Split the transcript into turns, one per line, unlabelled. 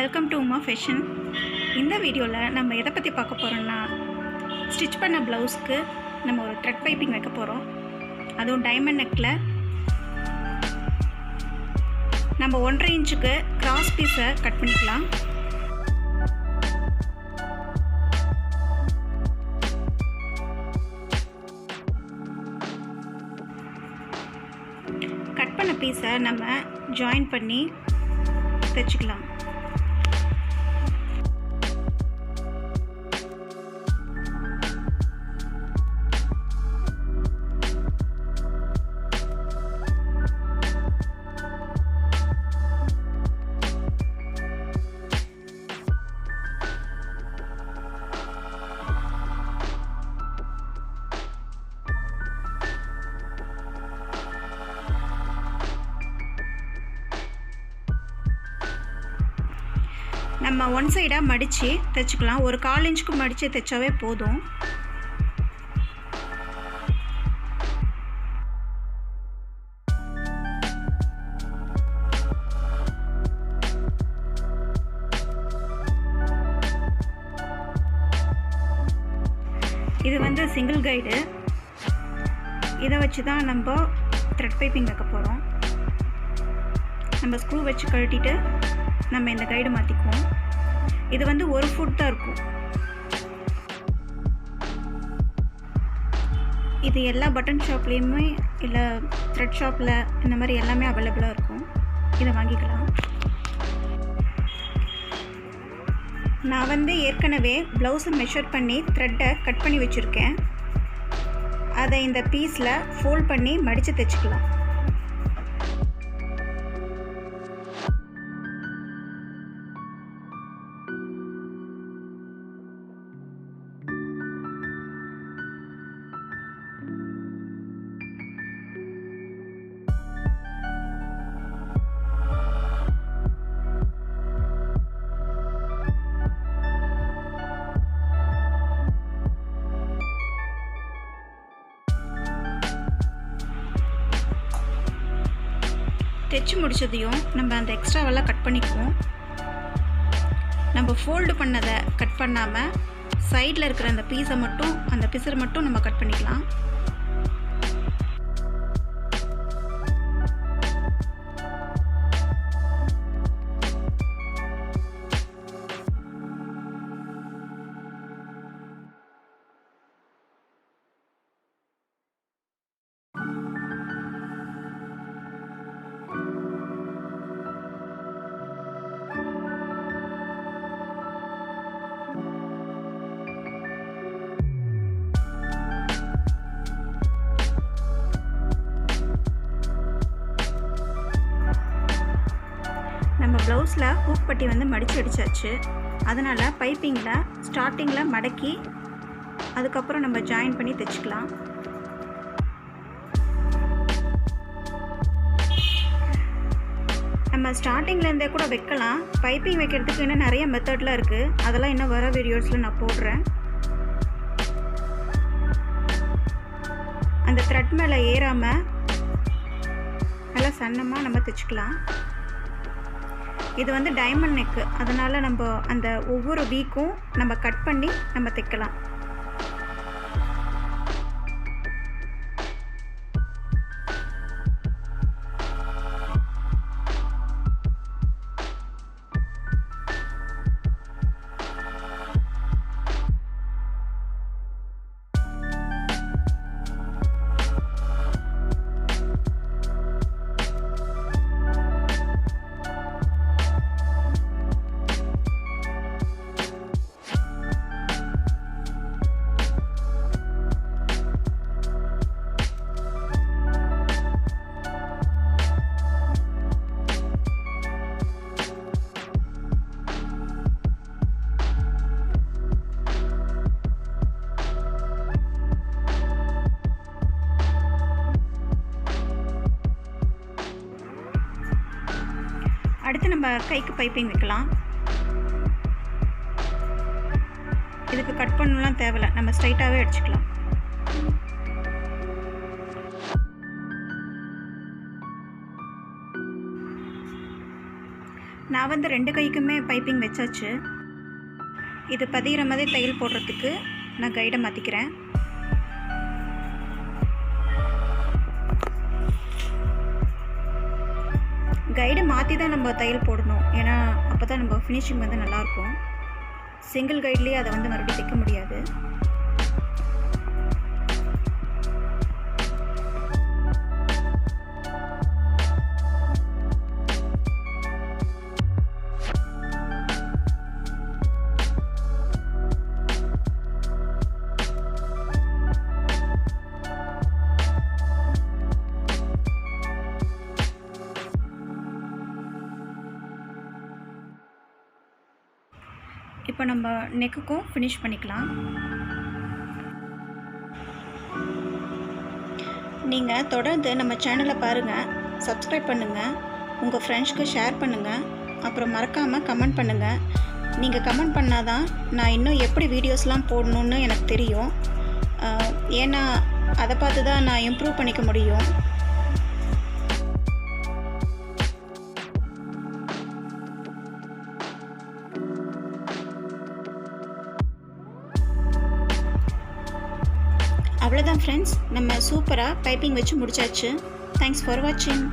Welcome to Uma fashion. இந்த வீடியோவில் நம்ம எதை பற்றி பார்க்க போகிறோம்னா, ஸ்டிச் பண்ண ப்ளவுஸ்க்கு நம்ம ஒரு த்ரெட் பைப்பிங் வைக்க போகிறோம். அதுவும் டைமண்ட் நெக்கில். நம்ம 1.5 இன்ச்சுக்கு கிராஸ் பீஸை கட் பண்ணிக்கலாம். கட் பண்ண பீஸை நம்ம ஜாயின் பண்ணி தைச்சிக்கலாம். நம்ம ஒன் சைடாக மடித்து தைச்சிக்கலாம். ஒரு 1/4 இன்ச்சுக்கு மடித்து தைச்சாவே போதும். இது வந்து சிங்கிள் கைடு. இதை வச்சு தான் நம்ம த்ரெட் பைப்பிங் வைக்க போகிறோம். நம்ம ஸ்க்ரூ வச்சு கழட்டிட்டு நம்ம இந்த கைடு மாற்றிக்குவோம். இது வந்து 1 ஃபுட் தான் இருக்கும். இது எல்லா பட்டன் ஷாப்லேயுமே இல்லை த்ரெட் ஷாப்பில் இந்த மாதிரி எல்லாமே அவைலபிளாக இருக்கும். இதை வாங்கிக்கலாம். நான் வந்து ஏற்கனவே ப்ளவுஸை மெஷர் பண்ணி த்ரெட்டை கட் பண்ணி வச்சுருக்கேன். அதை இந்த பீஸில் ஃபோல்ட் பண்ணி மடித்து தைச்சிக்கலாம். தைச்சி முடிச்சதையும் நம்ம அந்த எக்ஸ்ட்ராவெல்லாம் கட் பண்ணிக்குவோம். நம்ம ஃபோல்டு பண்ணதை கட் பண்ணாமல் சைடில் இருக்கிற அந்த பீஸை மட்டும், அந்த பிசரை மட்டும் நம்ம கட் பண்ணிக்கலாம். நம்ம ப்ளவுஸில் ஹூக் பட்டி வந்து மடித்து அடித்தாச்சு. அதனால் பைப்பிங்கில் ஸ்டார்டிங்கில் மடக்கி அதுக்கப்புறம் நம்ம ஜாயின் பண்ணி தைச்சிக்கலாம். நம்ம ஸ்டார்டிங்லேருந்தே கூட வைக்கலாம். பைப்பிங் வைக்கிறதுக்கு இன்னும் நிறைய மெத்தட்லாம் இருக்குது. அதெல்லாம் இன்னும் வர வீடியோஸில் நான் போடுறேன். அந்த த்ரெட் மேலே ஏறாமல் நல்லா சன்னமாக நம்ம தைச்சிக்கலாம். இது வந்து டைமண்ட் நெக்கு, அதனால் நம்ம அந்த ஒவ்வொரு வீக்கும் நம்ம கட் பண்ணி நம்ம தைக்கலாம். அடுத்து நம்ம கைக்கு பைப்பிங் வைக்கலாம். இதுக்கு கட் பண்ணலாம் தேவையில்லை, நம்ம ஸ்ட்ரைட்டாகவே அடிச்சுக்கலாம். நான் வந்து 2 கைக்குமே பைப்பிங் வச்சாச்சு. இது பதிகிற மாதிரி தையல் போடுறதுக்கு நான் கைடை மாற்றிக்கிறேன். கைடை மாற்றி தான் நம்ம தையல் போடணும். ஏன்னா அப்போ தான் நம்ம ஃபினிஷிங் வந்து நல்லாயிருக்கும். சிங்கிள் கைட்லேயே அதை வந்து மறுபடியும் தைக்க முடியாது. இப்போ நம்ம நெக்குக்கும் ஃபினிஷ் பண்ணிக்கலாம். நீங்கள் தொடர்ந்து நம்ம சேனலை பாருங்கள், சப்ஸ்கிரைப் பண்ணுங்கள், உங்கள் ஃப்ரெண்ட்ஸ்க்கு ஷேர் பண்ணுங்கள், அப்புறம் மறக்காமல் கமெண்ட் பண்ணுங்கள். நீங்கள் கமெண்ட் பண்ணால் தான் நான் இன்னும் எப்படி வீடியோஸ்லாம் போடணுன்னு எனக்கு தெரியும். ஏன்னா அதை பார்த்து தான் நான் இம்ப்ரூவ் பண்ணிக்க முடியும். அவ்வளோதான் ஃப்ரெண்ட்ஸ், நம்ம சூப்பராக பைப்பிங் வச்சு முடிச்சாச்சு. தேங்க்ஸ் ஃபார் வாட்சிங்.